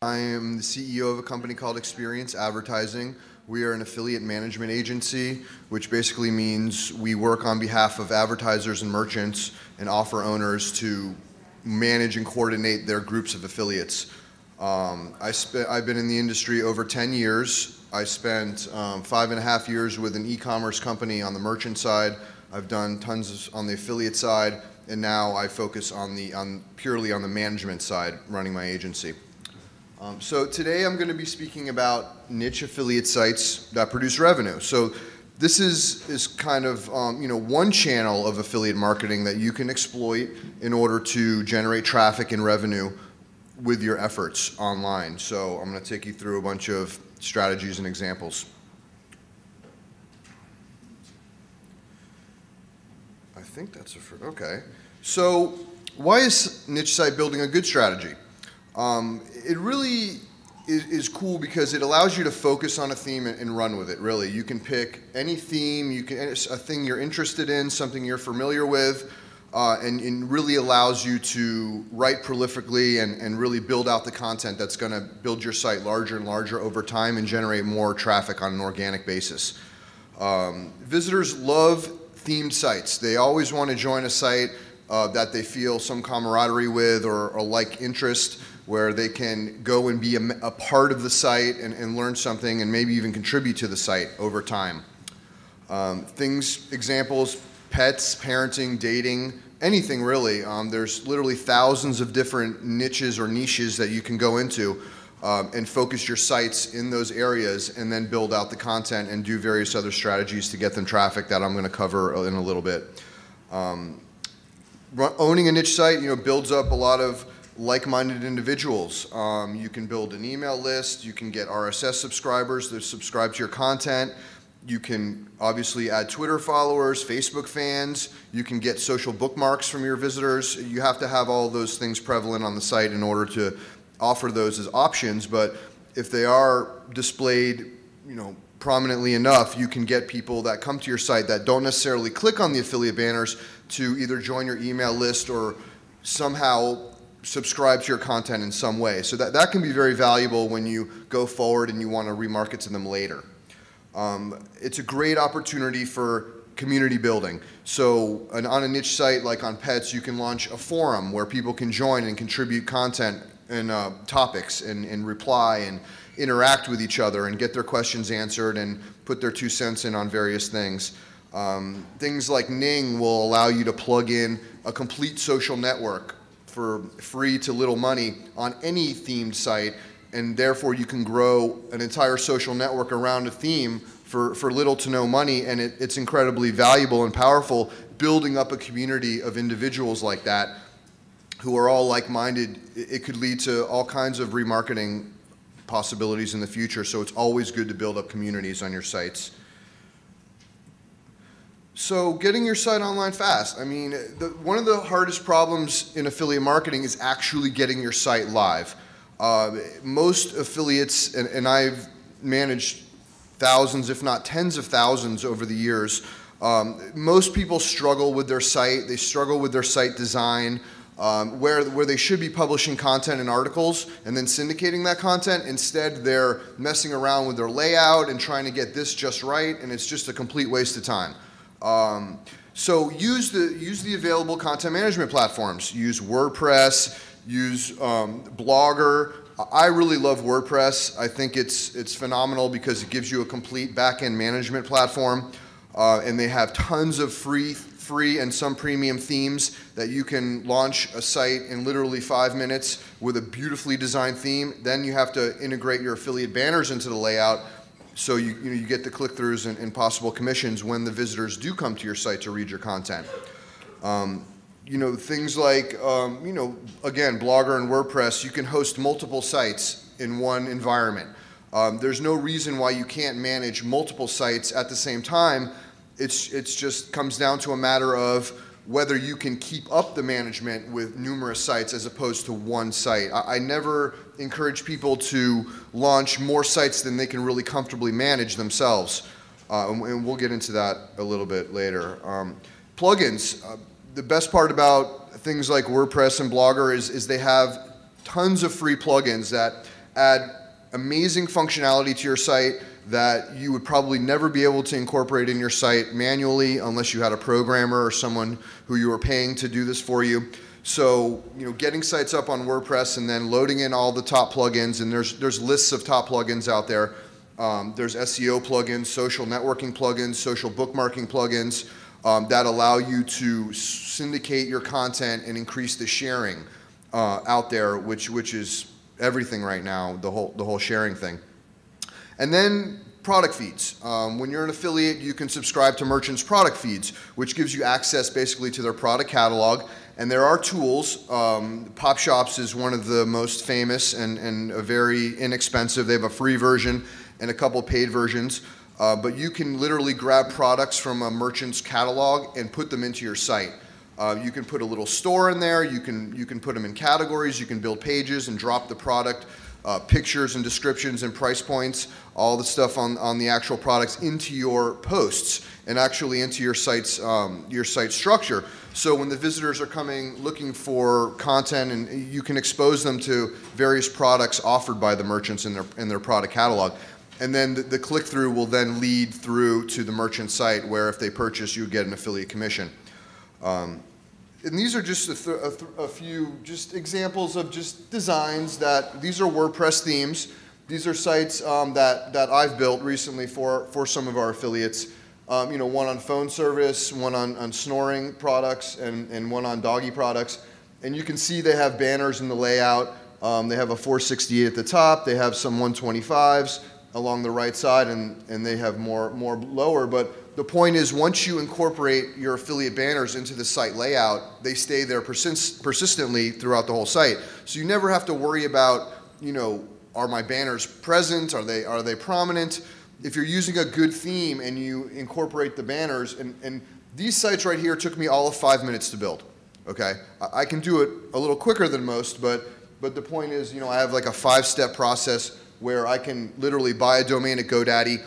I am the CEO of a company called Experience Advertising. We are an affiliate management agency, which basically means we work on behalf of advertisers and merchants and offer owners to manage and coordinate their groups of affiliates. I've been in the industry over 10 years. I spent 5.5 years with an e-commerce company on the merchant side. I've done tons on the affiliate side, and now I focus purely on the management side, running my agency. So today I'm going to be speaking about niche affiliate sites that produce revenue. So this is kind of one channel of affiliate marketing that you can exploit in order to generate traffic and revenue with your efforts online. So I'm going to take you through a bunch of strategies and examples. I think that's okay. So why is niche site building a good strategy? It really is cool because it allows you to focus on a theme and run with it, really. You can pick any theme, a thing you're interested in, something you're familiar with, and really allows you to write prolifically and really build out the content that's going to build your site larger and larger over time and generate more traffic on an organic basis. Visitors love themed sites. They always want to join a site that they feel some camaraderie with or like interest, where they can go and be a part of the site and learn something and maybe even contribute to the site over time. Examples, pets, parenting, dating, anything really. There's literally thousands of different niches or niches that you can go into and focus your sites in those areas and then build out the content and do various other strategies to get them traffic that I'm going to cover in a little bit. Owning a niche site, builds up a lot of like-minded individuals. You can build an email list, you can get RSS subscribers that subscribe to your content, you can obviously add Twitter followers, Facebook fans, you can get social bookmarks from your visitors. You have to have all those things prevalent on the site in order to offer those as options, but if they are displayed prominently enough, you can get people that come to your site that don't necessarily click on the affiliate banners to either join your email list or somehow subscribe to your content in some way. So that can be very valuable when you go forward and you want to remarket to them later. It's a great opportunity for community building. So on a niche site like on pets, you can launch a forum where people can join and contribute content and topics and reply and interact with each other and get their questions answered and put their 2 cents in on various things. Things like Ning will allow you to plug in a complete social network for free to little money on any themed site, and therefore you can grow an entire social network around a theme for little to no money, and it's incredibly valuable and powerful, building up a community of individuals like that who are all like-minded. It could lead to all kinds of remarketing possibilities in the future, so it's always good to build up communities on your sites. So getting your site online fast. I mean, one of the hardest problems in affiliate marketing is actually getting your site live. Most affiliates, and I've managed thousands, if not tens of thousands over the years, most people struggle with their site. They struggle with their site design, where they should be publishing content and articles and then syndicating that content. Instead, they're messing around with their layout and trying to get this just right, and it's just a complete waste of time. So use the available content management platforms. Use WordPress, use Blogger. I really love WordPress. I think it's phenomenal because it gives you a complete back-end management platform, and they have tons of free and some premium themes that you can launch a site in literally 5 minutes with a beautifully designed theme. Then you have to integrate your affiliate banners into the layout, so you get the click-throughs and possible commissions when the visitors do come to your site to read your content. Things like, again, Blogger and WordPress, you can host multiple sites in one environment. There's no reason why you can't manage multiple sites at the same time. It's just comes down to a matter of whether you can keep up the management with numerous sites as opposed to one site. I never encourage people to launch more sites than they can really comfortably manage themselves. And we'll get into that a little bit later. Plugins. The best part about things like WordPress and Blogger is they have tons of free plugins that add amazing functionality to your site that you would probably never be able to incorporate in your site manually unless you had a programmer or someone who you were paying to do this for you. So, getting sites up on WordPress and then loading in all the top plugins, and there's lists of top plugins out there. There's SEO plugins, social networking plugins, social bookmarking plugins that allow you to syndicate your content and increase the sharing out there, which is everything right now, the whole sharing thing. And then product feeds. When you're an affiliate, you can subscribe to merchants' product feeds, which gives you access basically to their product catalog. And there are tools. Pop Shops is one of the most famous and a very inexpensive. They have a free version and a couple paid versions. But you can literally grab products from a merchant's catalog and put them into your site. You can put a little store in there. You can put them in categories. You can build pages and drop the product, pictures and descriptions and price points, all the stuff on the actual products into your posts and actually into your site structure. So when the visitors are coming looking for content, and you can expose them to various products offered by the merchants in their product catalog. And then the click-through will then lead through to the merchant site, where if they purchase, you get an affiliate commission. And these are just a few just examples of just designs these are WordPress themes. These are sites that I've built recently for some of our affiliates. One on phone service, one on snoring products, and one on doggy products. And you can see they have banners in the layout. They have a 468 at the top. They have some 125s along the right side, and they have more lower. But the point is, once you incorporate your affiliate banners into the site layout, they stay there persistently throughout the whole site. So you never have to worry about, are my banners present? Are they prominent? If you're using a good theme and you incorporate the banners, and these sites right here took me all of 5 minutes to build. Okay, I can do it a little quicker than most, but the point is, I have like a 5-step process where I can literally buy a domain at GoDaddy,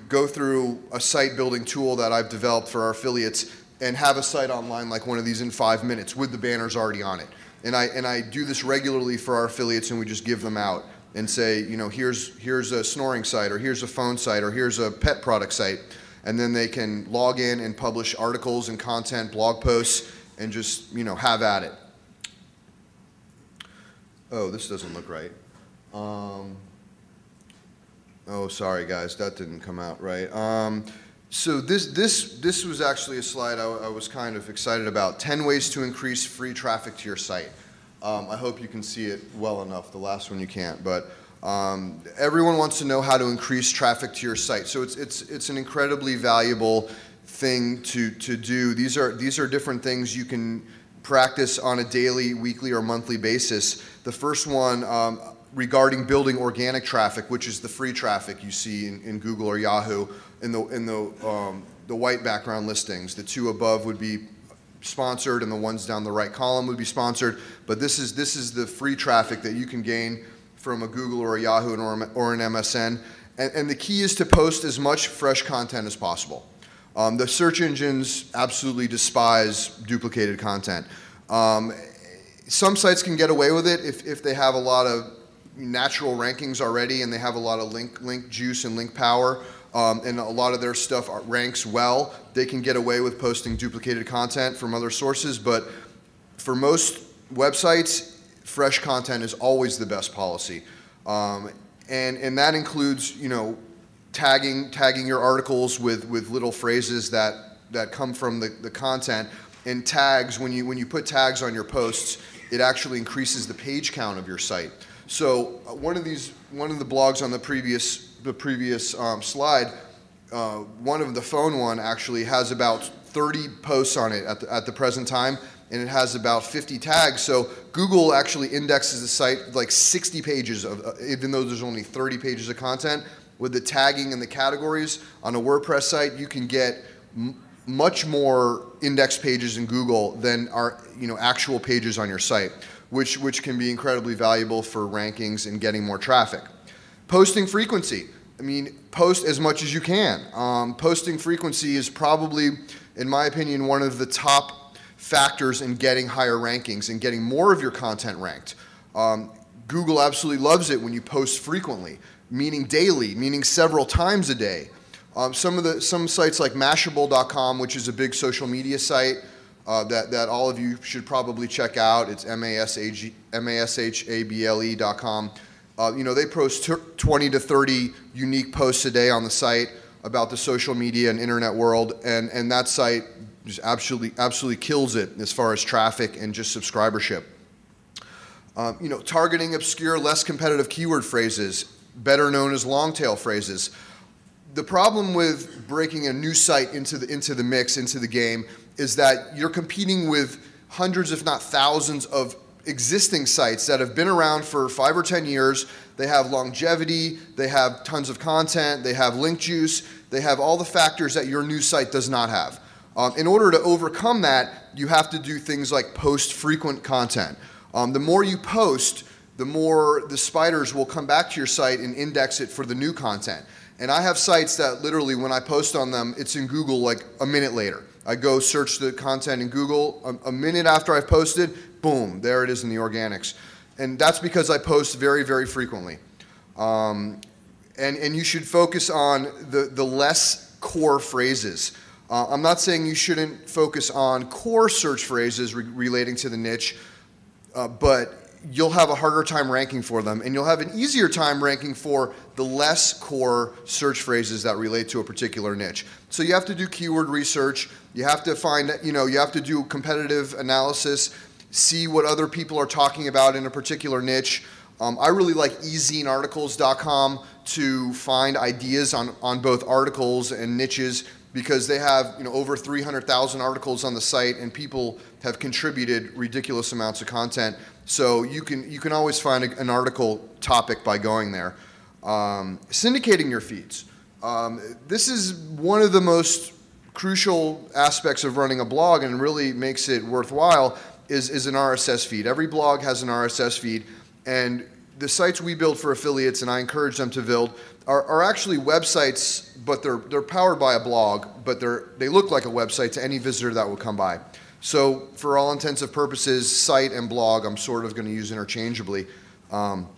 go through a site building tool that I've developed for our affiliates, and have a site online like one of these in 5 minutes with the banners already on it. And I do this regularly for our affiliates, and we just give them out and say, here's a snoring site, or here's a phone site, or here's a pet product site. And then they can log in and publish articles and content, blog posts, and just, have at it. Oh, this doesn't look right. Oh, sorry guys, that didn't come out right. So this was actually a slide I was kind of excited about. 10 ways to increase free traffic to your site. I hope you can see it well enough. The last one you can't, but everyone wants to know how to increase traffic to your site. So it's an incredibly valuable thing to do. These are different things you can practice on a daily, weekly, or monthly basis. The first one, regarding building organic traffic, which is the free traffic you see in Google or Yahoo in the white background listings. The two above would be sponsored, and the ones down the right column would be sponsored. But this is the free traffic that you can gain from a Google or a Yahoo or an MSN. And the key is to post as much fresh content as possible. The search engines absolutely despise duplicated content. Some sites can get away with it if they have a lot of natural rankings already, and they have a lot of link juice and link power, and a lot of their stuff ranks well. They can get away with posting duplicated content from other sources, but for most websites, fresh content is always the best policy, and that includes tagging your articles with little phrases that come from the content. And tags, when you put tags on your posts, it actually increases the page count of your site. So one of the blogs on the previous slide, one of the phone one actually has about 30 posts on it at the present time, and it has about 50 tags. So Google actually indexes the site like 60 pages even though there's only 30 pages of content. With the tagging and the categories on a WordPress site, you can get much more index pages in Google than are actual pages on your site, which can be incredibly valuable for rankings and getting more traffic. Posting frequency. Post as much as you can. Posting frequency is probably, in my opinion, one of the top factors in getting higher rankings and getting more of your content ranked. Google absolutely loves it when you post frequently, meaning daily, meaning several times a day. Some sites like Mashable.com, which is a big social media site that all of you should probably check out. It's MASHABLE.com. They post 20 to 30 unique posts a day on the site about the social media and internet world, and that site just absolutely kills it as far as traffic and just subscribership. Targeting obscure, less competitive keyword phrases, better known as long tail phrases. The problem with breaking a new site into the mix, into the game, is that you're competing with hundreds, if not thousands, of existing sites that have been around for 5 or 10 years. They have longevity, they have tons of content, they have link juice, they have all the factors that your new site does not have. In order to overcome that, you have to do things like post frequent content. The more you post, the more the spiders will come back to your site and index it for the new content. And I have sites that literally, when I post on them, it's in Google like a minute later. I go search the content in Google, a minute after I've posted, boom, there it is in the organics. And that's because I post very, very frequently. And you should focus on the less core phrases. I'm not saying you shouldn't focus on core search phrases relating to the niche, but you'll have a harder time ranking for them, and you'll have an easier time ranking for the less core search phrases that relate to a particular niche. So you have to do keyword research, you have to find, you have to do competitive analysis, see what other people are talking about in a particular niche. I really like ezinearticles.com to find ideas on both articles and niches, because they have over 300,000 articles on the site, and people have contributed ridiculous amounts of content. So you can always find an article topic by going there. Syndicating your feeds. This is one of the most crucial aspects of running a blog, and really makes it worthwhile, is an RSS feed. Every blog has an RSS feed, and the sites we build for affiliates, and I encourage them to build, are actually websites, but they're powered by a blog, but they look like a website to any visitor that will come by. So for all intents and purposes, site and blog I'm sort of going to use interchangeably. And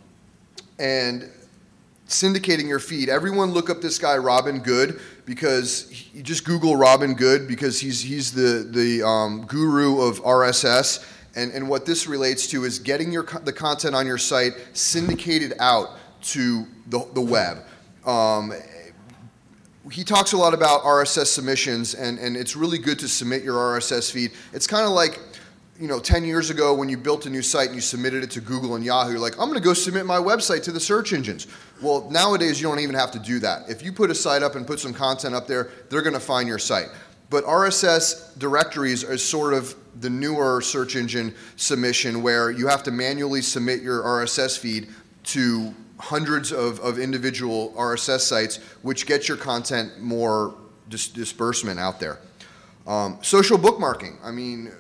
syndicating your feed. Everyone look up this guy Robin Good, because you just Google Robin Good, because he's the guru of RSS. And what this relates to is getting the content on your site syndicated out to the web. He talks a lot about RSS submissions, and it's really good to submit your RSS feed. It's kind of like, 10 years ago when you built a new site and you submitted it to Google and Yahoo, you're like, I'm going to go submit my website to the search engines. Well, nowadays you don't even have to do that. If you put a site up and put some content up there, they're going to find your site. But RSS directories are sort of the newer search engine submission, where you have to manually submit your RSS feed to hundreds of individual RSS sites, which gets your content more disbursement out there. Social bookmarking. I mean,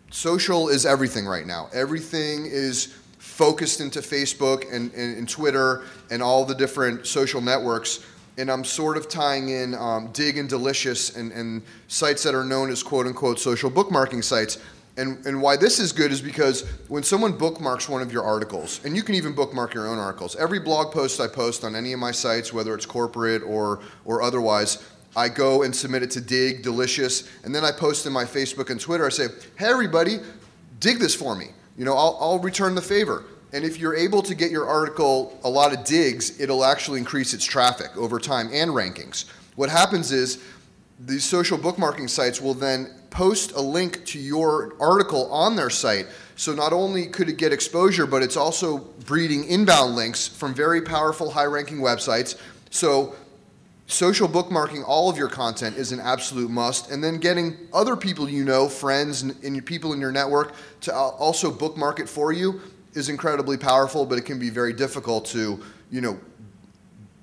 social is everything right now. Everything is focused into Facebook and Twitter and all the different social networks. And I'm sort of tying in Dig and Delicious and sites that are known as quote-unquote social bookmarking sites. And why this is good is because when someone bookmarks one of your articles, and you can even bookmark your own articles, every blog post I post on any of my sites, whether it's corporate or otherwise, I go and submit it to Dig, Delicious, and then I post in my Facebook and Twitter. I say, hey everybody, dig this for me. I'll return the favor. And if you're able to get your article a lot of digs, it'll actually increase its traffic over time and rankings. What happens is these social bookmarking sites will then post a link to your article on their site. So not only could it get exposure, but it's also breeding inbound links from very powerful, high-ranking websites. So social bookmarking all of your content is an absolute must. And then getting other people friends and people in your network to also bookmark it for you is incredibly powerful, but it can be very difficult to,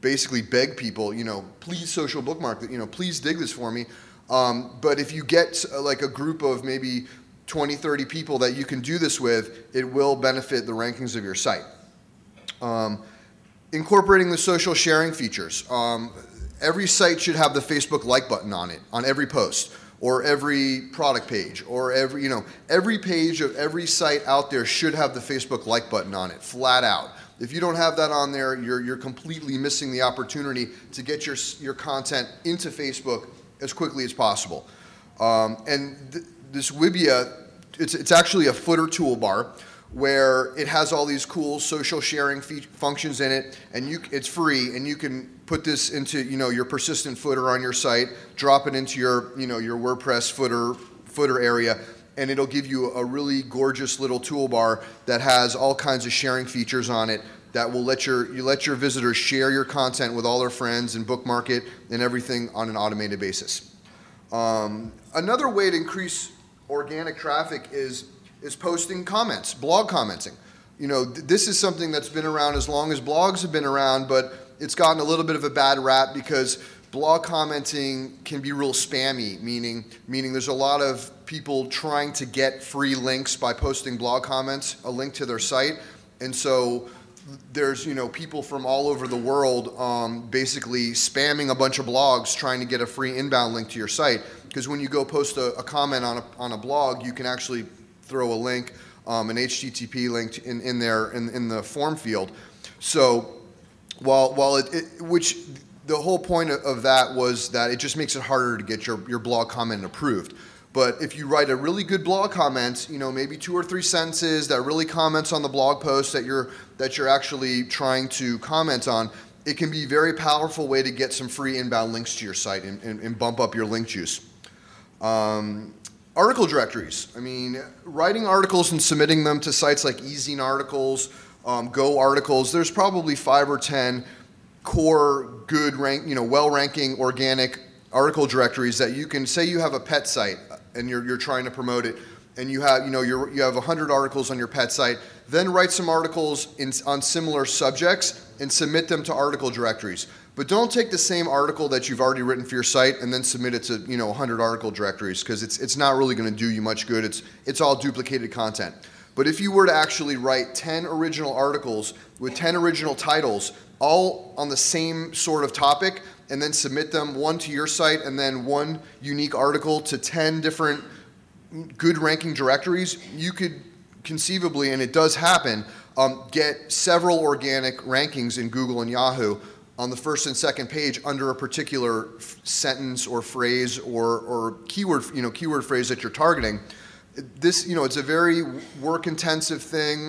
basically beg people, please social bookmark that, please dig this for me. But if you get like a group of maybe 20, 30 people that you can do this with, it will benefit the rankings of your site. Incorporating the social sharing features. Every site should have the Facebook like button on it, on every post. or every product page, or every page of every site out there should have the Facebook like button on it, flat out. If you don't have that on there, you're completely missing the opportunity to get your content into Facebook as quickly as possible. This Wibia, it's actually a footer toolbar where it has all these cool social sharing functions in it, and it's free, and you can put this into your persistent footer on your site, drop it into your your WordPress footer area, and it'll give you a really gorgeous little toolbar that has all kinds of sharing features on it that will let your visitors share your content with all their friends and bookmark it and everything on an automated basis. Another way to increase organic traffic is posting comments, blog commenting. This is something that's been around as long as blogs have been around, but it's gotten a little bit of a bad rap because blog commenting can be real spammy, meaning there's a lot of people trying to get free links by posting blog comments, a link to their site, and so there's people from all over the world basically spamming a bunch of blogs trying to get a free inbound link to your site, because when you go post a comment on a blog, you can actually throw a link, an HTTP link in there in the form field. So which the whole point of that was that it just makes it harder to get your blog comment approved. But if you write a really good blog comment, maybe 2 or 3 sentences that really comments on the blog post that you're actually trying to comment on, it can be a very powerful way to get some free inbound links to your site and bump up your link juice. Article directories. I mean, writing articles and submitting them to sites like eZine Articles, Go Articles. There's probably 5 or 10 core, good well-ranking organic article directories that you can say you have a pet site and you're trying to promote it, and you have you have 100 articles on your pet site. Then write some articles on similar subjects and submit them to article directories. But don't take the same article that you've already written for your site and then submit it to 100 article directories, because it's not really going to do you much good. It's all duplicated content. But if you were to actually write 10 original articles with 10 original titles, all on the same sort of topic, and then submit them, one to your site and then one unique article to 10 different good ranking directories, you could conceivably, and it does happen, get several organic rankings in Google and Yahoo on the first and second page under a particular sentence or phrase or keyword phrase that you're targeting. This, it's a very work-intensive thing.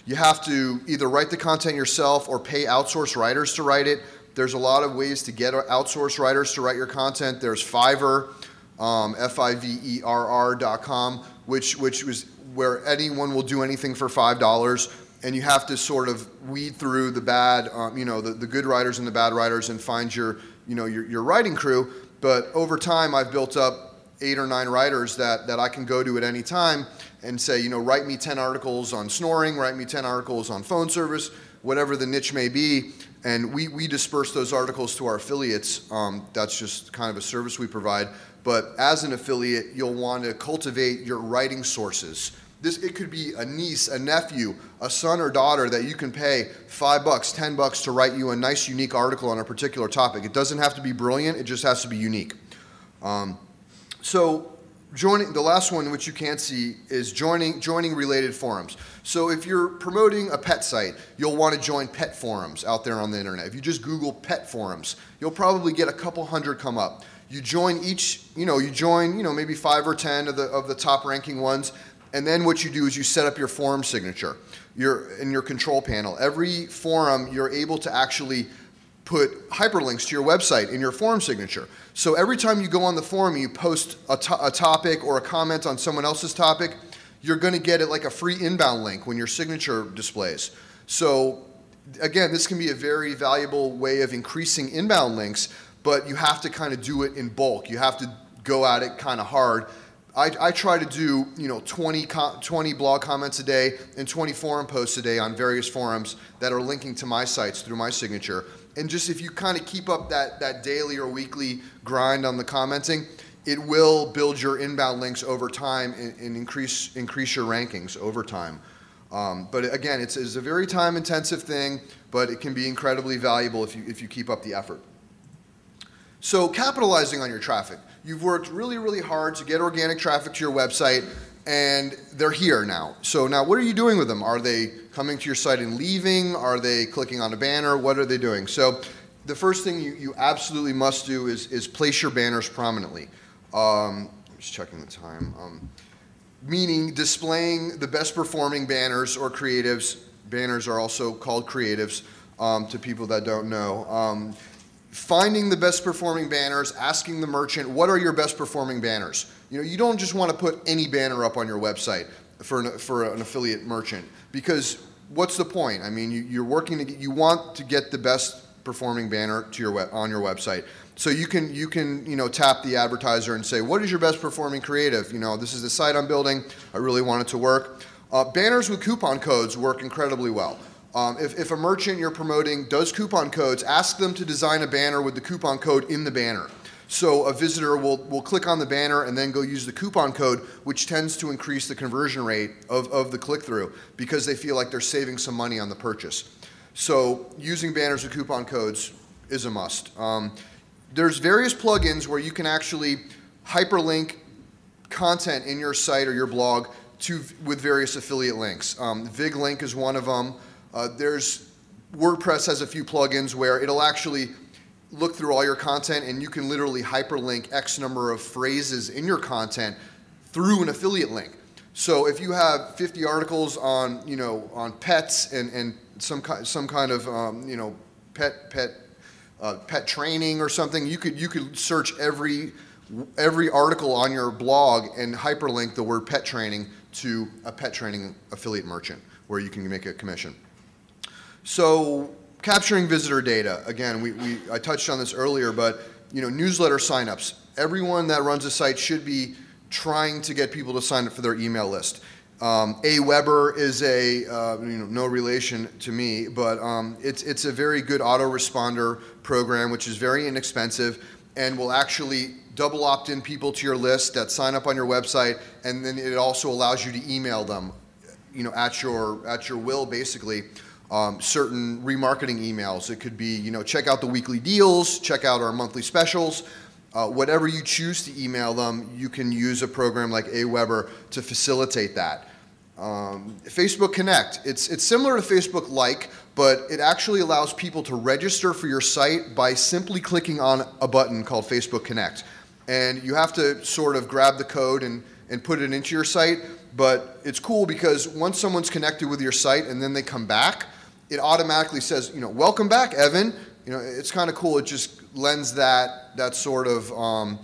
You have to either write the content yourself or pay outsourced writers to write it. There's a lot of ways to get outsourced writers to write your content. There's Fiverr, Fiverr.com, which was where anyone will do anything for $5, and you have to sort of weed through the bad, the good writers and the bad writers, and find your writing crew. But over time, I've built up 8 or 9 writers that I can go to at any time and say, write me 10 articles on snoring, write me 10 articles on phone service, whatever the niche may be, and we disperse those articles to our affiliates. That's just kind of a service we provide. But as an affiliate, you'll want to cultivate your writing sources. It could be a niece, a nephew, a son or daughter that you can pay $5, $10 to write you a nice, unique article on a particular topic. It doesn't have to be brilliant, it just has to be unique. So the last one, which you can't see, is joining related forums. So if you're promoting a pet site, you'll want to join pet forums out there on the internet. If you just Google pet forums, you'll probably get a couple hundred come up. You join maybe 5 or 10 of the top ranking ones, and then what you do is you set up your forum signature in your control panel. Every forum, you're able to actually put hyperlinks to your website in your forum signature. So every time you go on the forum, you post a topic or a comment on someone else's topic, you're going to get it like a free inbound link when your signature displays. So again, this can be a very valuable way of increasing inbound links, but you have to kind of do it in bulk. You have to go at it kind of hard. I try to do 20 blog comments a day and 20 forum posts a day on various forums that are linking to my sites through my signature. And just if you kind of keep up that daily or weekly grind on the commenting, it will build your inbound links over time and increase your rankings over time. But again, it's a very time-intensive thing, but it can be incredibly valuable if you keep up the effort. So capitalizing on your traffic. You've worked really, really hard to get organic traffic to your website, and they're here now. So now what are you doing with them? Are they coming to your site and leaving? Are they clicking on a banner? What are they doing? So the first thing you absolutely must do is place your banners prominently. I'm just checking the time. Meaning displaying the best performing banners or creatives. Banners are also called creatives to people that don't know. Finding the best performing banners, asking the merchant, what are your best performing banners? You know, you don't just want to put any banner up on your website for an affiliate merchant, because what's the point? I mean, you're working to you want to get the best performing banner to on your website. So you can tap the advertiser and say, what is your best performing creative? You know, this is the site I'm building. I really want it to work. Banners with coupon codes work incredibly well. If a merchant you're promoting does coupon codes, ask them to design a banner with the coupon code in the banner. So a visitor will click on the banner and then go use the coupon code, which tends to increase the conversion rate of the click-through because they feel like they're saving some money on the purchase. So using banners with coupon codes is a must. There's various plugins where you can actually hyperlink content in your site or your blog with various affiliate links. VigLink is one of them. WordPress has a few plugins where it'll actually look through all your content and you can literally hyperlink X number of phrases in your content through an affiliate link. So if you have 50 articles on pets and some kind of pet training or something, you could search every article on your blog and hyperlink the word pet training to a pet training affiliate merchant where you can make a commission. So capturing visitor data, again, I touched on this earlier, but newsletter signups. Everyone that runs a site should be trying to get people to sign up for their email list. Aweber is no relation to me, but it's a very good autoresponder program, which is very inexpensive and will actually double opt-in people to your list that sign up on your website, and then it also allows you to email them, at your will, basically. Certain remarketing emails. It could be, check out the weekly deals, check out our monthly specials. Whatever you choose to email them, you can use a program like Aweber to facilitate that. Facebook Connect. It's similar to Facebook Like, but it actually allows people to register for your site by simply clicking on a button called Facebook Connect. And you have to sort of grab the code and put it into your site, but it's cool because once someone's connected with your site and then they come back, it automatically says, welcome back, Evan. It's kind of cool. It just lends that sort of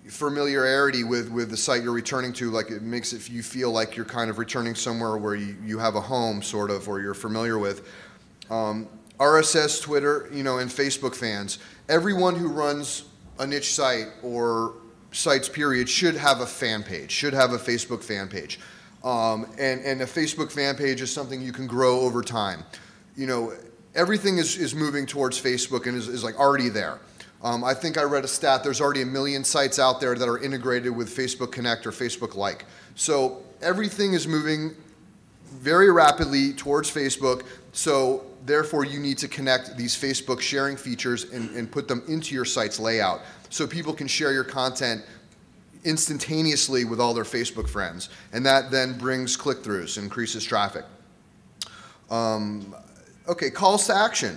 familiarity with the site you're returning to. Like, it makes you feel like you're kind of returning somewhere where you have a home, sort of, or you're familiar with. RSS, Twitter, and Facebook fans. Everyone who runs a niche site or sites, period, should have a fan page, should have a Facebook fan page. And a Facebook fan page is something you can grow over time. Everything is moving towards Facebook and is like already there. I think I read a stat, there's already 1 million sites out there that are integrated with Facebook Connect or Facebook Like. So everything is moving very rapidly towards Facebook, so therefore you need to connect these Facebook sharing features and put them into your site's layout so people can share your content instantaneously with all their Facebook friends, and that then brings click-throughs, increases traffic. Okay, calls to action.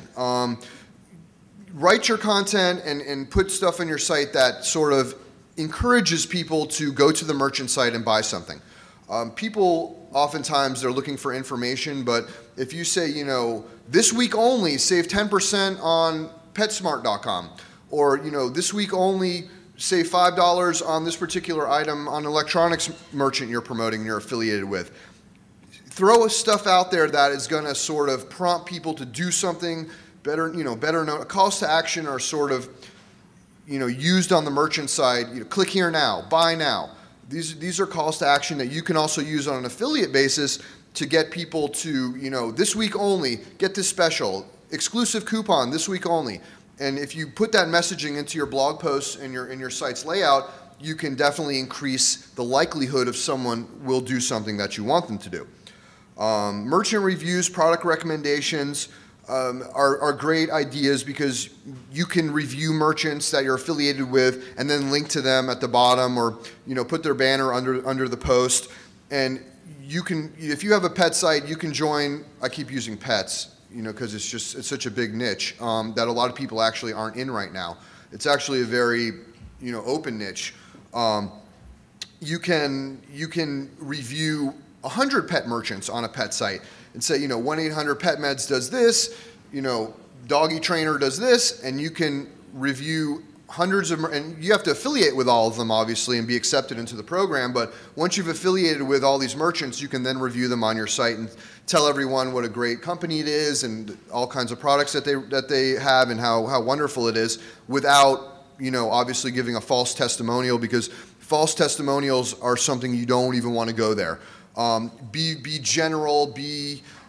Write your content and put stuff on your site that sort of encourages people to go to the merchant site and buy something. People oftentimes they're looking for information, but if you say, this week only save 10% on PetSmart.com, or this week only save $5 on this particular item on an electronics merchant you're promoting and you're affiliated with. Throw stuff out there that is going to sort of prompt people to do something better. Calls to action are sort of used on the merchant side. Click here now, buy now. These are calls to action that you can also use on an affiliate basis to get people to this week only, get this special, exclusive coupon this week only. And if you put that messaging into your blog posts and in your site's layout, you can definitely increase the likelihood of someone will do something that you want them to do. Merchant reviews, product recommendations. are great ideas because you can review merchants that you're affiliated with and then link to them at the bottom, or put their banner under the post. And you can, if you have a pet site, you can join. I keep using pets, because it's such a big niche that a lot of people actually aren't in right now. It's actually a very open niche. You can review 100 pet merchants on a pet site and say, 1-800-PET-MEDS does this, Doggy Trainer does this, and you can review hundreds of, and you have to affiliate with all of them, obviously, and be accepted into the program. But once you've affiliated with all these merchants, you can then review them on your site and tell everyone what a great company it is and all kinds of products that they have and how wonderful it is, without obviously giving a false testimonial, because false testimonials are something you don't even want to go there. Be general,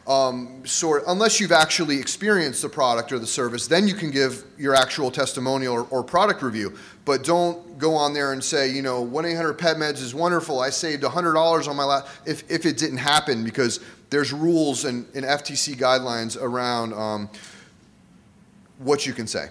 unless you've actually experienced the product or the service, then you can give your actual testimonial or product review. But don't go on there and say, 1-800-PET-MEDS is wonderful, I saved $100 on my last, if it didn't happen, because there's rules and FTC guidelines around what you can say.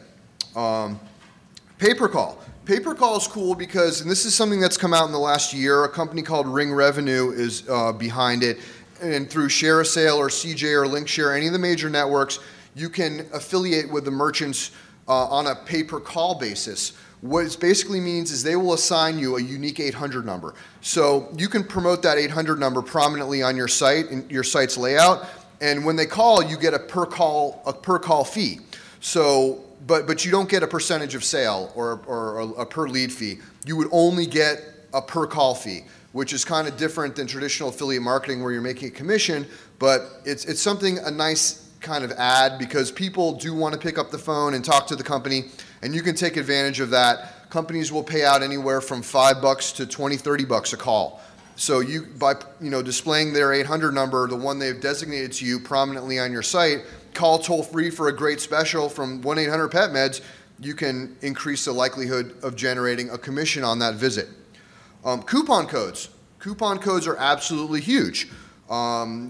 Pay-per-call. Pay-per-call is cool because, and this is something that's come out in the last year, a company called Ring Revenue is behind it, and through Share a Sale or CJ or LinkShare, any of the major networks, you can affiliate with the merchants on a pay-per-call basis. What it basically means is they will assign you a unique 800 number. So you can promote that 800 number prominently on your site, in your site's layout, and when they call, you get a per call fee. So but you don't get a percentage of sale or a per lead fee. You would only get a per call fee, which is kind of different than traditional affiliate marketing where you're making a commission, but it's something, a nice kind of ad, because people do want to pick up the phone and talk to the company, and you can take advantage of that. Companies will pay out anywhere from $5 to $20, $30 a call. So you, by displaying their 800 number, the one they've designated to you prominently on your site, call toll free for a great special from 1-800-PET-MEDS, you can increase the likelihood of generating a commission on that visit. Coupon codes. Coupon codes are absolutely huge.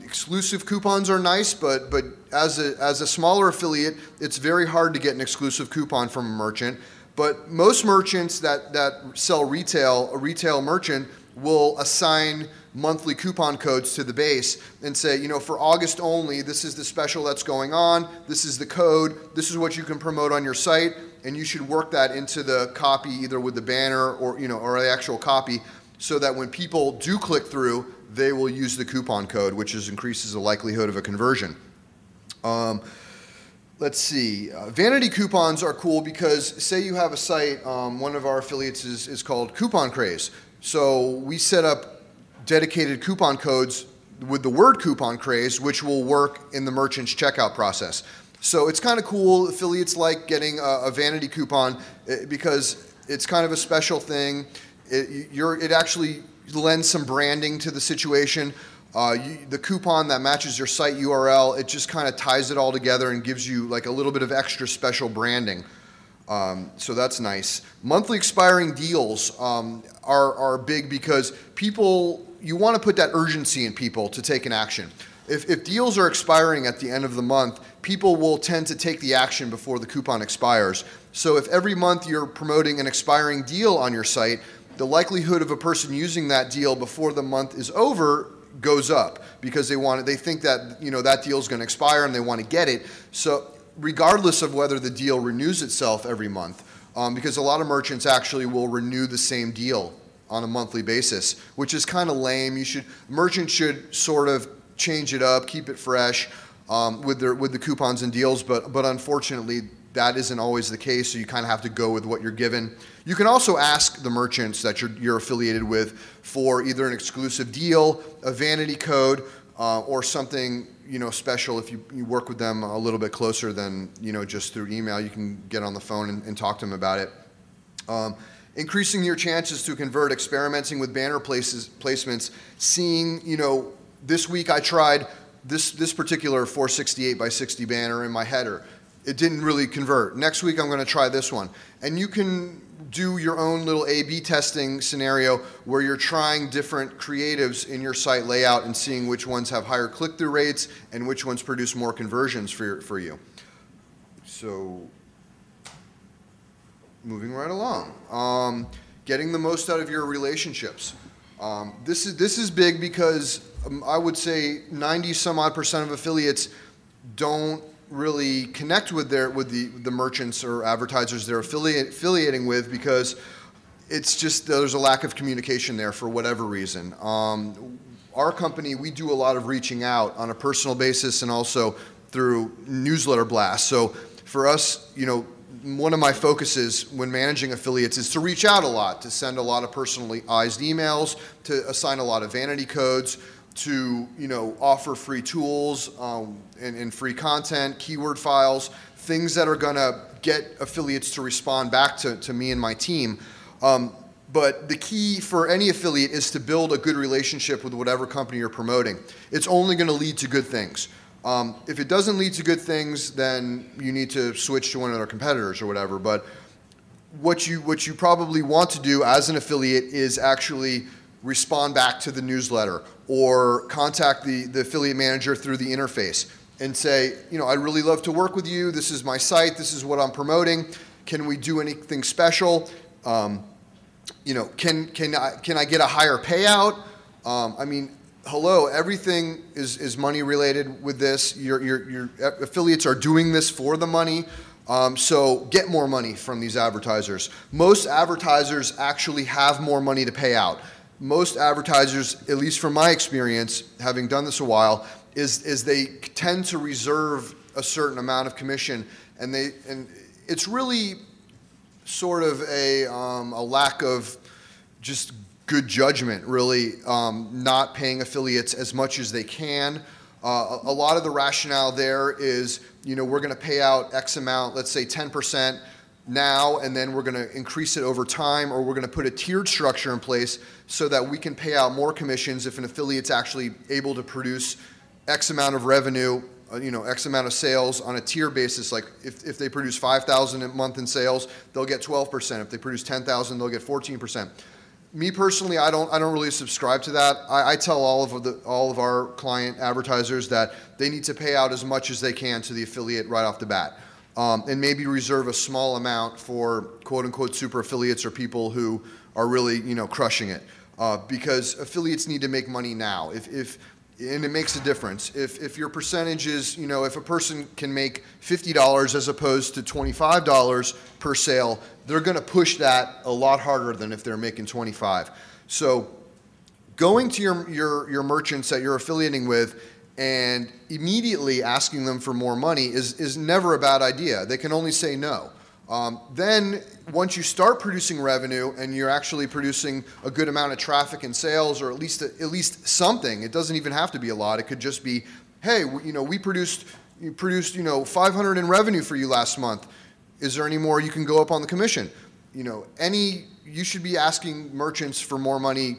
Exclusive coupons are nice, but as a smaller affiliate, it's very hard to get an exclusive coupon from a merchant. But most merchants that sell retail, a retail merchant, will assign monthly coupon codes to the base and say, for August only, this is the special that's going on, this is the code, this is what you can promote on your site, and you should work that into the copy, either with the banner or the actual copy, so that when people do click through, they will use the coupon code, which increases the likelihood of a conversion. Let's see, vanity coupons are cool because, say you have a site, one of our affiliates is called Coupon Craze. So we set up dedicated coupon codes with the word Coupon Craze, which will work in the merchant's checkout process. So it's kind of cool. Affiliates like getting a vanity coupon because it's kind of a special thing. It actually lends some branding to the situation. The coupon that matches your site URL, it just kind of ties it all together and gives you like a little bit of extra special branding. So that's nice. Monthly expiring deals are big because you want to put that urgency in people to take an action. If deals are expiring at the end of the month, people will tend to take the action before the coupon expires. So if every month you're promoting an expiring deal on your site, the likelihood of a person using that deal before the month is over goes up because they think that that deal is going to expire and they want to get it. So regardless of whether the deal renews itself every month, because a lot of merchants actually will renew the same deal on a monthly basis, which is kind of lame. Merchants should sort of change it up, keep it fresh with the coupons and deals, but unfortunately that isn't always the case, so you kind of have to go with what you're given. You can also ask the merchants that you're affiliated with for either an exclusive deal, a vanity code, or something special. If you work with them a little bit closer than just through email, you can get on the phone and talk to them about it. Increasing your chances to convert, experimenting with banner placements, seeing, this week I tried this particular 468 by 60 banner in my header. it didn't really convert. Next week I'm going to try this one. And you can do your own little A/B testing scenario where you're trying different creatives in your site layout and seeing which ones have higher click-through rates and which ones produce more conversions for you. So moving right along. Getting the most out of your relationships. This is big because I would say 90-some-odd% of affiliates don't really connect with the merchants or advertisers they're affiliating with, because it's just there's a lack of communication there for whatever reason. Our company, we do a lot of reaching out on a personal basis and also through newsletter blasts. So for us, one of my focuses when managing affiliates is to reach out a lot, to send a lot of personalized emails, to assign a lot of vanity codes, to offer free tools and free content, keyword files, things that are going to get affiliates to respond back to me and my team. But the key for any affiliate is to build a good relationship with whatever company you're promoting. It's only going to lead to good things. If it doesn't lead to good things, then you need to switch to one of their competitors or whatever. But what you probably want to do as an affiliate is actually respond back to the newsletter or contact the affiliate manager through the interface and say, I'd really love to work with you. This is my site. This is what I'm promoting. Can we do anything special? Can I get a higher payout? Hello, everything is money related with this. Your affiliates are doing this for the money. So get more money from these advertisers. Most advertisers actually have more money to pay out. Most advertisers, at least from my experience, having done this a while, is they tend to reserve a certain amount of commission, and it's really sort of a lack of just good judgment, really, not paying affiliates as much as they can. A lot of the rationale there is, we're going to pay out X amount, let's say 10% now, and then we're going to increase it over time, or we're going to put a tiered structure in place so that we can pay out more commissions if an affiliate's actually able to produce X amount of revenue, X amount of sales on a tier basis. Like if they produce $5,000 a month in sales, they'll get 12%. If they produce $10,000, they'll get 14%. Me personally, I don't really subscribe to that. I tell all of our client advertisers that they need to pay out as much as they can to the affiliate right off the bat, and maybe reserve a small amount for quote unquote super affiliates or people who are really crushing it, because affiliates need to make money now. And it makes a difference. If your percentage is, if a person can make $50 as opposed to $25 per sale, they're going to push that a lot harder than if they're making 25. So going to your merchants that you're affiliating with and immediately asking them for more money is never a bad idea. They can only say no. Then once you start producing revenue and you're actually producing a good amount of traffic and sales, or at least something, it doesn't even have to be a lot. It could just be, hey, we produced 500 in revenue for you last month. Is there any more you can go up on the commission? You should be asking merchants for more money,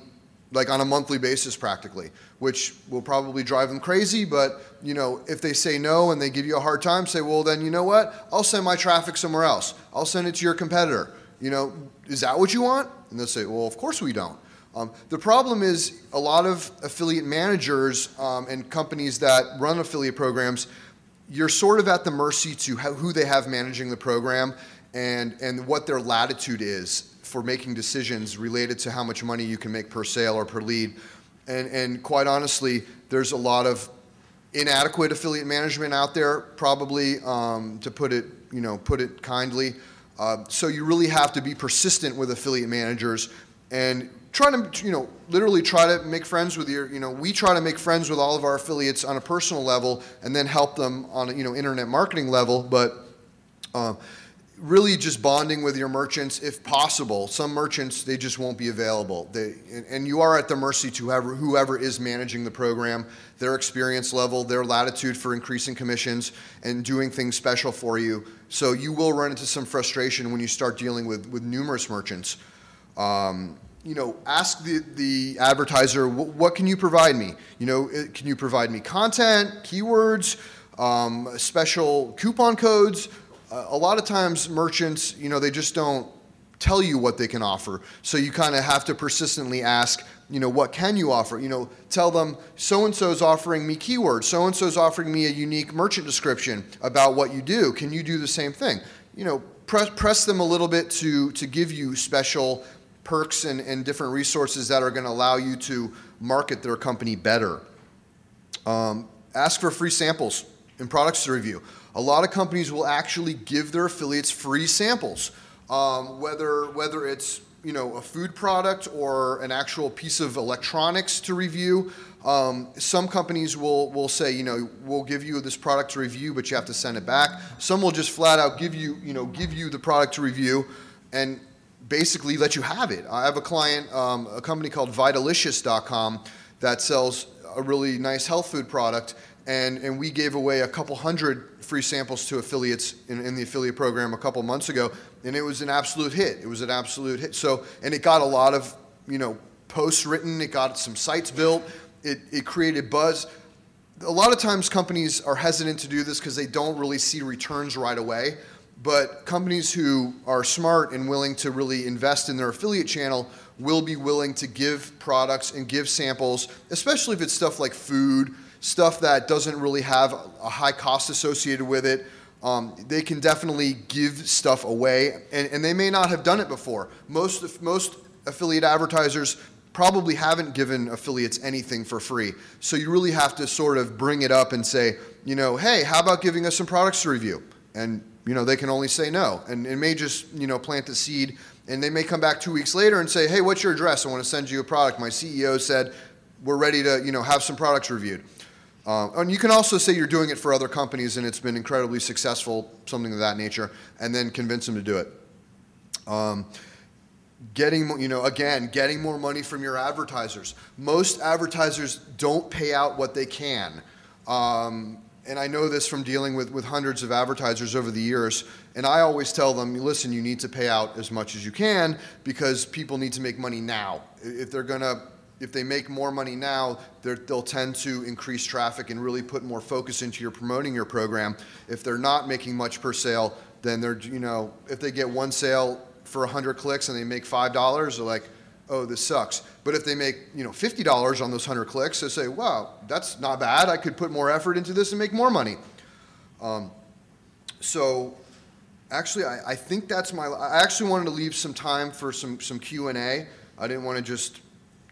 like on a monthly basis practically, which will probably drive them crazy. But if they say no and they give you a hard time, say, well, then you know what? I'll send my traffic somewhere else. I'll send it to your competitor. Is that what you want? And they'll say, well, of course we don't. The problem is a lot of affiliate managers and companies that run affiliate programs, you're sort of at the mercy to who they have managing the program and what their latitude is for making decisions related to how much money you can make per sale or per lead. And quite honestly, there's a lot of inadequate affiliate management out there, probably, to put it kindly. So you really have to be persistent with affiliate managers and try to, literally try to make friends with we try to make friends with all of our affiliates on a personal level and then help them on internet marketing level. But really just bonding with your merchants if possible. Some merchants, they just won't be available. And you are at the mercy to whoever is managing the program, their experience level, their latitude for increasing commissions and doing things special for you. So you will run into some frustration when you start dealing with numerous merchants. Ask the advertiser, what can you provide me? Can you provide me content, keywords? special coupon codes. A lot of times merchants, they just don't tell you what they can offer. So you kind of have to persistently ask, what can you offer? Tell them so-and-so's offering me keywords. So-and-so's offering me a unique merchant description about what you do. Can you do the same thing? Press them a little bit to give you special perks and different resources that are going to allow you to market their company better. Ask for free samples and products to review. A lot of companies will actually give their affiliates free samples, whether it's a food product or an actual piece of electronics to review. Some companies will say, we'll give you this product to review, but you have to send it back. Some will just flat out give you the product to review and basically let you have it. I have a client, a company called Vitalicious.com that sells a really nice health food product, and we gave away a couple hundred free samples to affiliates in the affiliate program a couple months ago, and it was an absolute hit. It was an absolute hit. So, and it got a lot of posts written. It got some sites built. It created buzz. A lot of times companies are hesitant to do this because they don't really see returns right away. But companies who are smart and willing to really invest in their affiliate channel will be willing to give products and give samples, especially if it's stuff like food, stuff that doesn't really have a high cost associated with it. They can definitely give stuff away, and they may not have done it before. Most affiliate advertisers probably haven't given affiliates anything for free. So you really have to sort of bring it up and say, hey, how about giving us some products to review? And they can only say no. And it may just, plant the seed, and they may come back 2 weeks later and say, hey, what's your address? I want to send you a product. My CEO said we're ready to, have some products reviewed. And you can also say you're doing it for other companies and it's been incredibly successful, something of that nature, and then convince them to do it. Getting more money from your advertisers. Most advertisers don't pay out what they can. And I know this from dealing with hundreds of advertisers over the years, and I always tell them, listen, you need to pay out as much as you can because people need to make money now. If they make more money now, they'll tend to increase traffic and really put more focus into your promoting your program. If they're not making much per sale, then if they get one sale for 100 clicks and they make $5, they're like, oh, this sucks. But if they make $50 on those 100 clicks, they say, wow, that's not bad. I could put more effort into this and make more money. So actually, I think that's I actually wanted to leave some time for some Q&A. I didn't want to just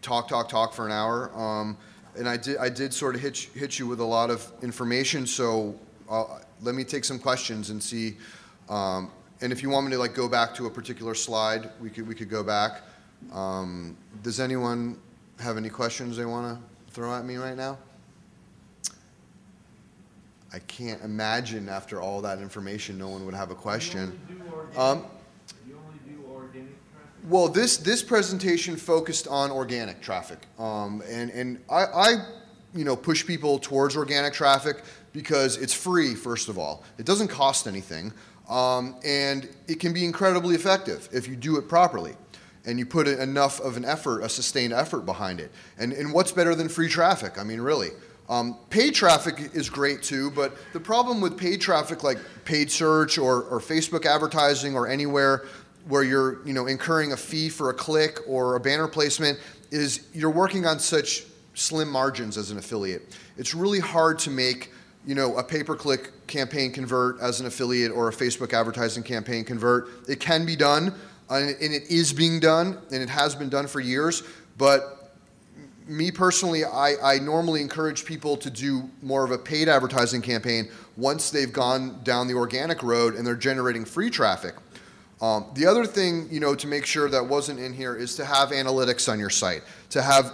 talk for an hour. And I did sort of hit you with a lot of information. So let me take some questions and see. And if you want me to go back to a particular slide, we could go back. Does anyone have any questions they want to throw at me right now? I can't imagine after all that information no one would have a question. Do you only do organic traffic? Well, this presentation focused on organic traffic, and I push people towards organic traffic because it's free, first of all. It doesn't cost anything, and it can be incredibly effective if you do it properly and you put enough of an effort, a sustained effort behind it. And what's better than free traffic? I mean, really. Paid traffic is great too, but the problem with paid traffic like paid search or Facebook advertising or anywhere where you're incurring a fee for a click or a banner placement is you're working on such slim margins as an affiliate. It's really hard to make a pay-per-click campaign convert as an affiliate or a Facebook advertising campaign convert. It can be done, and it is being done, and it has been done for years, but me personally, I normally encourage people to do more of a paid advertising campaign once they've gone down the organic road and they're generating free traffic. The other thing, to make sure that wasn't in here is to have analytics on your site, to have,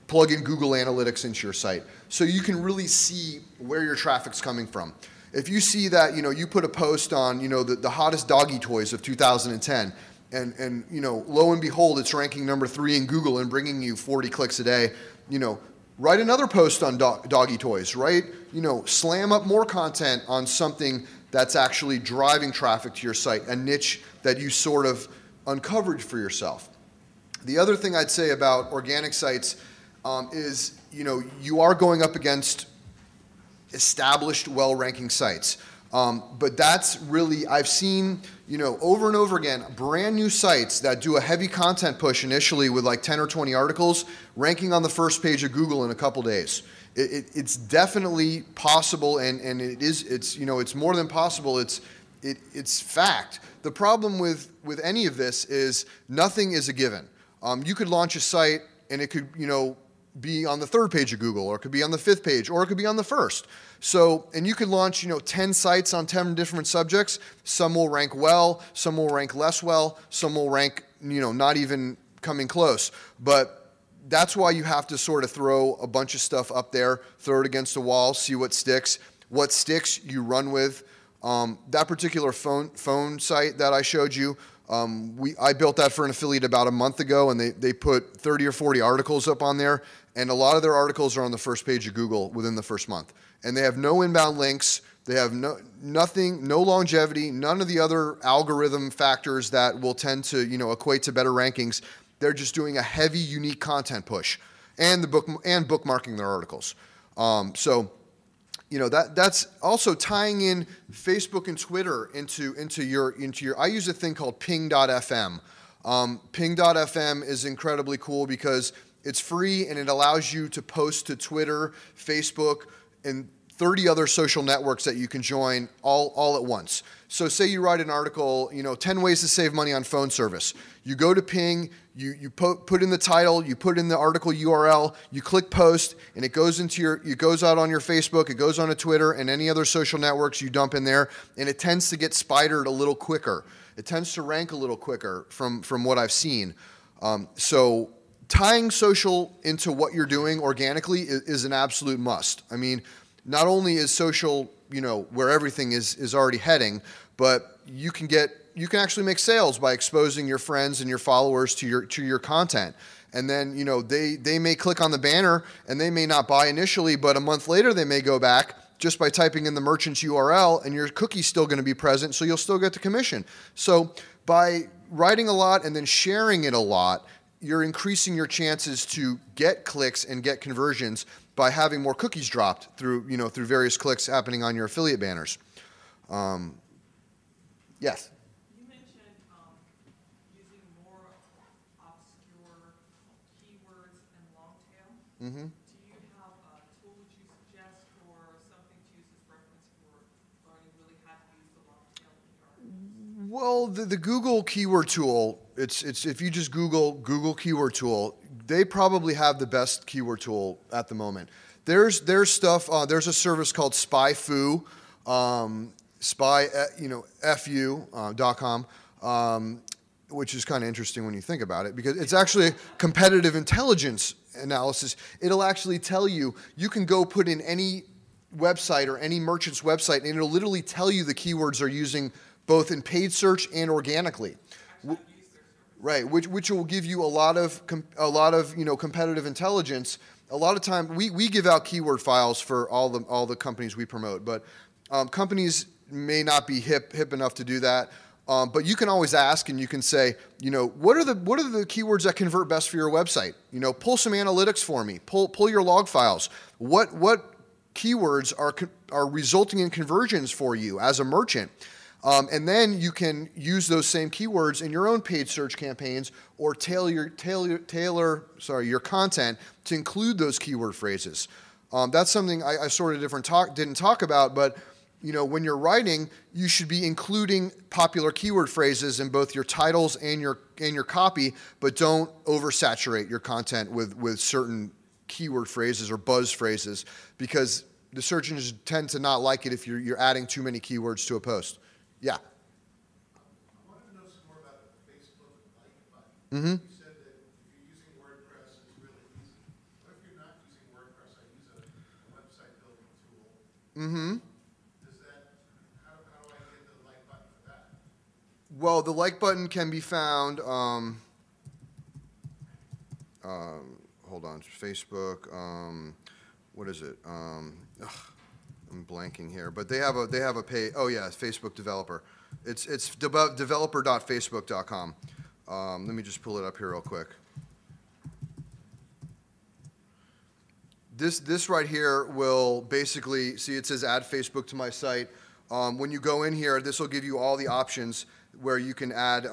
plug in Google Analytics into your site so you can really see where your traffic's coming from. If you see that, you put a post on, the hottest doggy toys of 2010, and lo and behold, it's ranking number 3 in Google and bringing you 40 clicks a day, write another post on doggy toys, right? Slam up more content on something that's actually driving traffic to your site, a niche that you sort of uncovered for yourself. The other thing I'd say about organic sites is, you are going up against established, well-ranking sites. But that's really, I've seen, over and over again, brand new sites that do a heavy content push initially with like 10 or 20 articles, ranking on the first page of Google in a couple days. It's definitely possible, and it's more than possible. It's fact. The problem with any of this is nothing is a given. You could launch a site and it could, be on the third page of Google, or it could be on the fifth page, or it could be on the first. So, and you could launch, 10 sites on 10 different subjects. Some will rank well, some will rank less well, some will rank, not even coming close. But that's why you have to sort of throw a bunch of stuff up there, throw it against the wall, see what sticks. What sticks, you run with. That particular phone site that I showed you, I built that for an affiliate about a month ago, and they put 30 or 40 articles up on there, and a lot of their articles are on the first page of Google within the first month. And they have no inbound links, they have nothing, no longevity, none of the other algorithm factors that will tend to, equate to better rankings. They're just doing a heavy, unique content push, and bookmarking their articles. That's also tying in Facebook and Twitter into your. I use a thing called ping.fm. Ping.fm is incredibly cool because it's free and it allows you to post to Twitter, Facebook, and 30 other social networks that you can join all at once. So say you write an article, 10 ways to save money on phone service. You go to Ping, you put in the title, you put in the article URL, you click post, and it goes out on your Facebook, it goes onto Twitter and any other social networks you dump in there, and it tends to get spidered a little quicker. It tends to rank a little quicker from what I've seen. So tying social into what you're doing organically is an absolute must. I mean, not only is social, where everything is already heading, but you can actually make sales by exposing your friends and your followers to your content. And then, they may click on the banner and they may not buy initially, but a month later they may go back just by typing in the merchant's URL, and your cookie's still going to be present, so you'll still get the commission. So by writing a lot and then sharing it a lot, you're increasing your chances to get clicks and get conversions by having more cookies dropped through various clicks happening on your affiliate banners. Yes? You mentioned using more obscure keywords and long tail. Mm-hmm. Do you have a tool that you suggest or something to use as reference for learning really how to use the long tail in your articles? Well, the Google keyword tool, it's if you just Google keyword tool, they probably have the best keyword tool at the moment. There's stuff. There's a service called SpyFu, fu.com, which is kind of interesting when you think about it, because it's actually competitive intelligence analysis. It'll actually tell you can go put in any website or any merchant's website, and it'll literally tell you the keywords they're using both in paid search and organically. Right, which will give you a lot of competitive intelligence. A lot of time we give out keyword files for all the companies we promote, but companies may not be hip enough to do that. But you can always ask, and you can say, what are the keywords that convert best for your website? Pull some analytics for me. Pull your log files. What keywords are resulting in conversions for you as a merchant? And then you can use those same keywords in your own paid search campaigns, or tailor your content to include those keyword phrases. That's something I sort of didn't talk about, but when you're writing, you should be including popular keyword phrases in both your titles and your copy, but don't oversaturate your content with certain keyword phrases or buzz phrases, because the search engines tend to not like it if you're adding too many keywords to a post. Yeah. I wanted to know some more about the Facebook like button. Mm-hmm. You said that if you're using WordPress, it's really easy. What if you're not using WordPress? I use a website building tool. Mm-hmm. How do I get the like button for that? Well, the like button can be found. Hold on, Facebook. What is it? I'm blanking here, but they have a page. Oh yeah, Facebook developer. It's developer.facebook.com. Let me just pull it up here real quick. This right here will basically, see it says add Facebook to my site. When you go in here, this will give you all the options where you can add,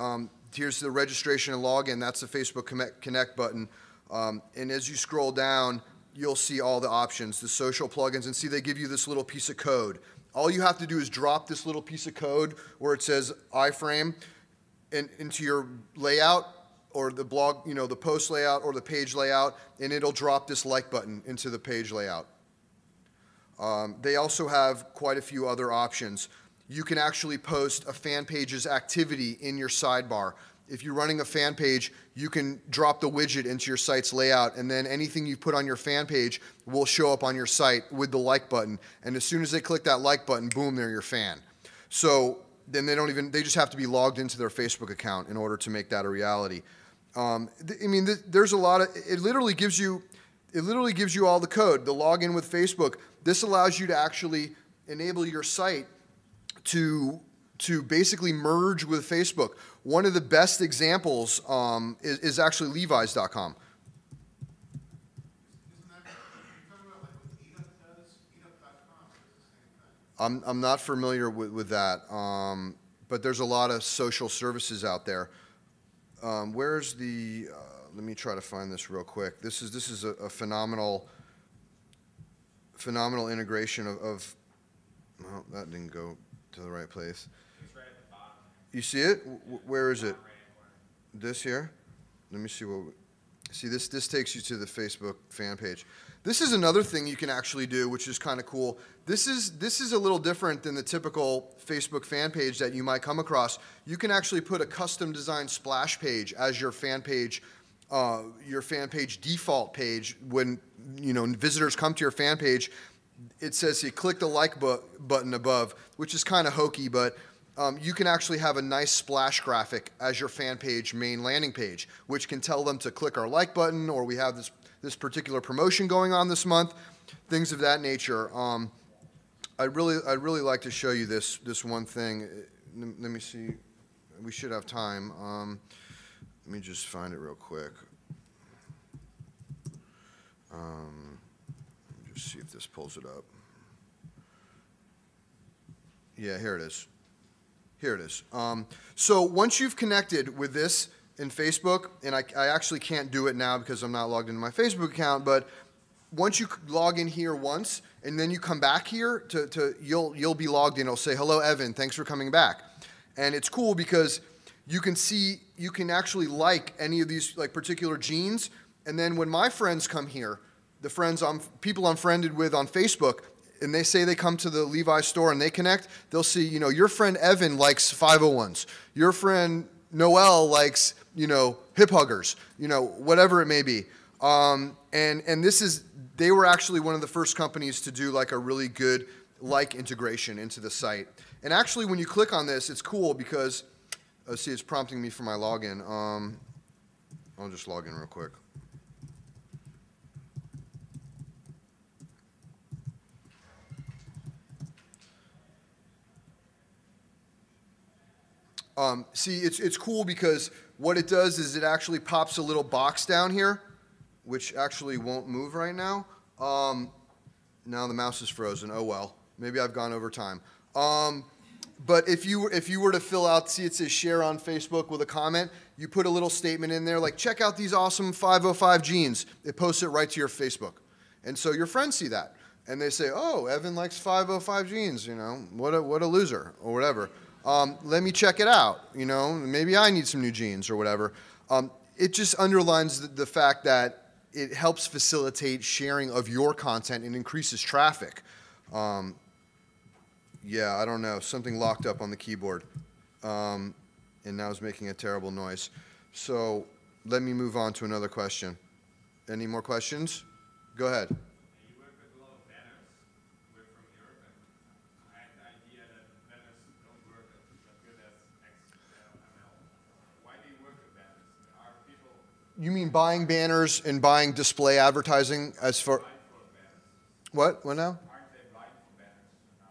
here's the registration and login, that's the Facebook Connect button. And as you scroll down, you'll see all the options, the social plugins, and see they give you this little piece of code. All you have to do is drop this little piece of code where it says iframe into your layout, or the blog, the post layout or the page layout, and it'll drop this like button into the page layout. They also have quite a few other options. You can actually post a fan page's activity in your sidebar. If you're running a fan page, you can drop the widget into your site's layout, and then anything you put on your fan page will show up on your site with the like button. And as soon as they click that like button, boom, they're your fan. So then they just have to be logged into their Facebook account in order to make that a reality. There's a lot of, it literally gives you all the code, the login with Facebook. This allows you to actually enable your site to basically merge with Facebook. One of the best examples is actually Levi's.com. Isn't that, you're talking about like what Eat-Up does? Eat-Up.com is the same thing. I'm not familiar with that, but there's a lot of social services out there. Where's the? Let me try to find this real quick. This is a phenomenal integration of. Well, that didn't go to the right place. It's right at the bottom. You see it? Where is it? This here? Let me see what. See, this takes you to the Facebook fan page. This is another thing you can actually do, which is kind of cool. This is a little different than the typical Facebook fan page that you might come across. You can actually put a custom designed splash page as your fan page default page. When visitors come to your fan page, it says you click the like button above, which is kind of hokey, but you can actually have a nice splash graphic as your fan page main landing page, which can tell them to click our like button, or we have this particular promotion going on this month, things of that nature. I'd really like to show you this one thing. Let me see. We should have time. Let me just find it real quick. Let me just see if this pulls it up. Yeah, here it is. Here it is. So once you've connected with this in Facebook, and I actually can't do it now because I'm not logged into my Facebook account, but once you log in here once, and then you come back here, you'll be logged in. It'll say, hello, Evan, thanks for coming back. And it's cool because you can actually like any of these particular jeans, and then when my friends come here, people I'm friended with on Facebook, and they say they come to the Levi's store and they connect, they'll see, your friend Evan likes 501s. Your friend Noel likes, hip huggers, whatever it may be. And they were actually one of the first companies to do a really good integration into the site. And actually when you click on this, it's cool because, see, it's prompting me for my login. I'll just log in real quick. See, it's cool because what it does is it actually pops a little box down here, which actually won't move right now. Now the mouse is frozen. Oh well, maybe I've gone over time. But if you were to fill out, see it says share on Facebook with a comment, you put a little statement in there like check out these awesome 505 jeans. It posts it right to your Facebook, and so your friends see that and they say, oh, Evan likes 505 jeans. What a loser or whatever. Let me check it out, maybe I need some new jeans or whatever. It just underlines the fact that it helps facilitate sharing of your content and increases traffic. Yeah, I don't know, something locked up on the keyboard, and now it's making a terrible noise. So let me move on to another question. Any more questions? Go ahead. You work with a lot of banners. We're from Europe, and I had the idea that banners don't work as good as XML. Why do you work with banners? Are people You mean buying banners and buying display advertising as for blind for banners? what now? Aren't they blind for banners now?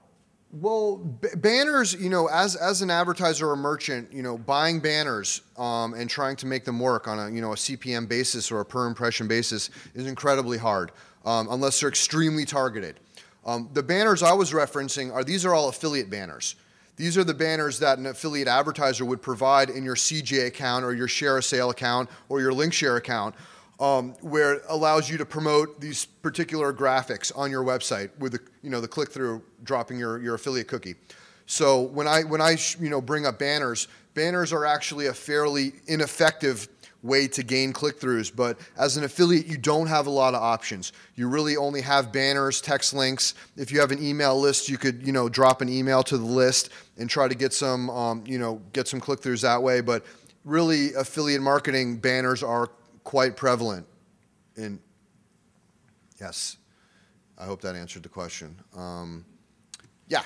Well, banners, as an advertiser or merchant, buying banners and trying to make them work on a CPM basis or a per impression basis is incredibly hard, unless they're extremely targeted. The banners I was referencing these are all affiliate banners. These are the banners that an affiliate advertiser would provide in your CJ account or your Share a Sale account or your link share account, where it allows you to promote these particular graphics on your website with the click-through dropping your affiliate cookie. So when I bring up banners are actually a fairly ineffective way to gain click-throughs, but as an affiliate, you don't have a lot of options. You really only have banners, text links. If you have an email list, you could drop an email to the list and try to get some click-throughs that way. But really, affiliate marketing banners are quite prevalent. Yes, I hope that answered the question. Yeah.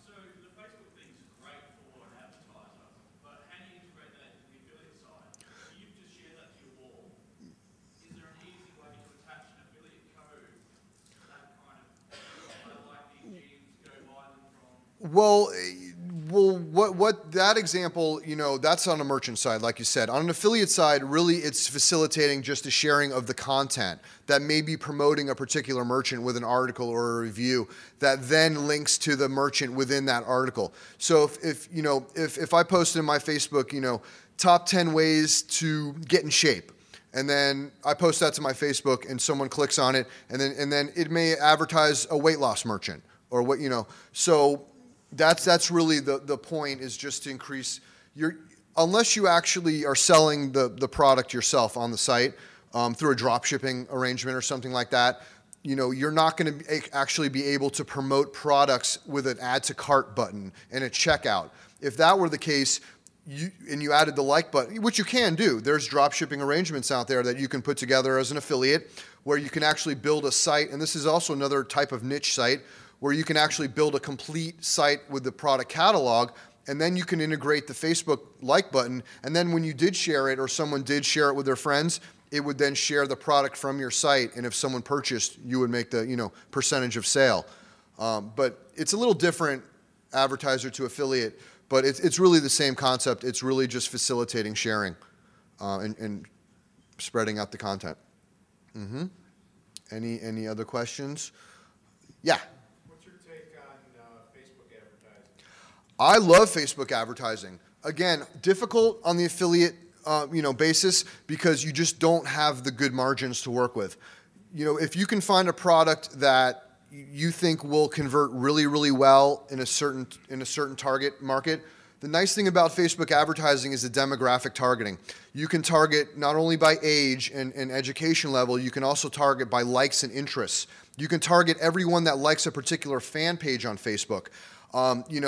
So the Facebook thing is great for an advertiser, but how do you integrate that into the affiliate side? So you've just shared that to your wall. Is there an easy way to attach an affiliate code that kind of like the genes go buy them from? What that example, that's on a merchant side, like you said. On an affiliate side, really it's facilitating just the sharing of the content that may be promoting a particular merchant with an article or a review that then links to the merchant within that article. So if I posted in my Facebook, top 10 ways to get in shape, and then I post that to my Facebook and someone clicks on it, and then it may advertise a weight loss merchant or so. That's really the point, is just to increase unless you actually are selling the product yourself on the site through a drop shipping arrangement or something like that, you're not going to actually be able to promote products with an add to cart button and a checkout. If that were the case, you added the like button, which you can do. There's drop shipping arrangements out there that you can put together as an affiliate where you can actually build a site, and this is also another type of niche site, where you can actually build a complete site with the product catalog, and then you can integrate the Facebook like button, and then when you did share it or someone did share it with their friends, it would then share the product from your site, and if someone purchased, you would make the percentage of sale. But it's a little different, advertiser to affiliate, but it's really the same concept. It's really just facilitating sharing and spreading out the content. Any other questions? Yeah. I love Facebook advertising. Again, difficult on the affiliate basis because you just don't have the good margins to work with. If you can find a product that you think will convert really, really well in a certain target market, the nice thing about Facebook advertising is the demographic targeting. You can target not only by age and education level, you can also target by likes and interests. You can target everyone that likes a particular fan page on Facebook. You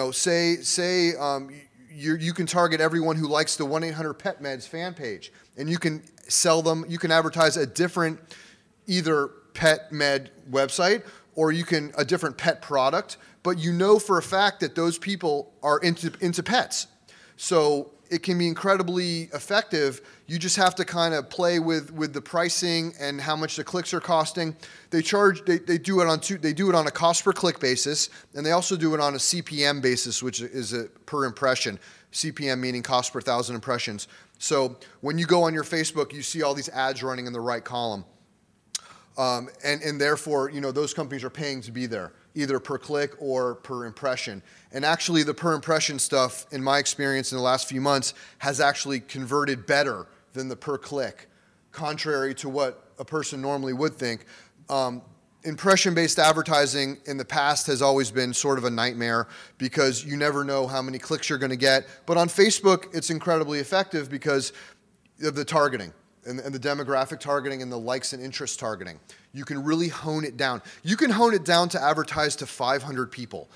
can target everyone who likes the 1-800-PET-MEDS fan page, and you can sell them. You can advertise a different either pet med website or a different pet product, but for a fact that those people are into pets. So it can be incredibly effective. You just have to kind of play with the pricing and how much the clicks are costing. They do it on a cost per click basis, and they also do it on a CPM basis, which is a per impression. CPM meaning cost per 1,000 impressions. So when you go on your Facebook, you see all these ads running in the right column. And therefore, those companies are paying to be there, either per click or per impression. And actually, the per impression stuff, in my experience in the last few months, has actually converted better than the per click, contrary to what a person normally would think. Impression-based advertising in the past has always been sort of a nightmare because you never know how many clicks you're going to get. But on Facebook, it's incredibly effective because of the targeting. And the demographic targeting and the likes and interest targeting. You can really hone it down. You can hone it down to advertise to 500 people,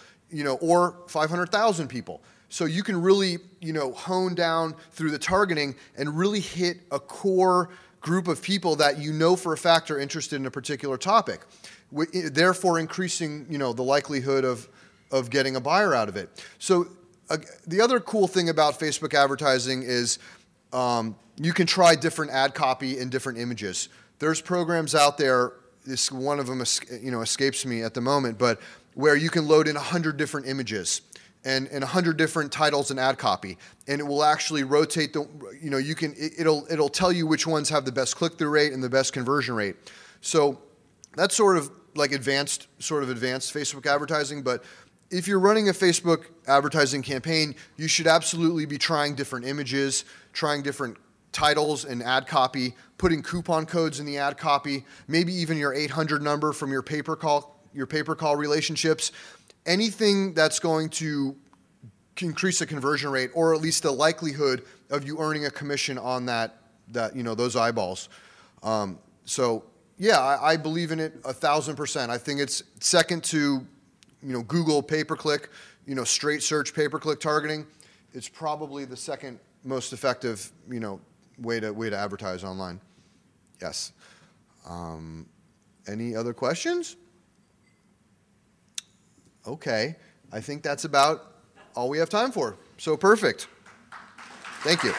or 500,000 people. So you can really, hone down through the targeting and really hit a core group of people that for a fact are interested in a particular topic, therefore increasing, the likelihood of getting a buyer out of it. So the other cool thing about Facebook advertising is you can try different ad copy and different images. There's programs out there. One of them, escapes me at the moment, but where you can load in 100 different images and 100 different titles and ad copy, and it will actually rotate the, you know, it'll tell you which ones have the best click-through rate and the best conversion rate. So that's sort of like advanced Facebook advertising. But if you're running a Facebook advertising campaign, you should absolutely be trying different images, trying different titles and ad copy, putting coupon codes in the ad copy, maybe even your 800 number from your pay-per-call relationships. Anything that's going to increase the conversion rate, or at least the likelihood of you earning a commission on those eyeballs. So yeah, I believe in it 1,000%. I think it's second to, Google pay-per-click, straight search pay-per-click targeting. It's probably the second most effective, way to advertise online. Yes. Any other questions? Okay, I think that's about all we have time for. So perfect. Thank you.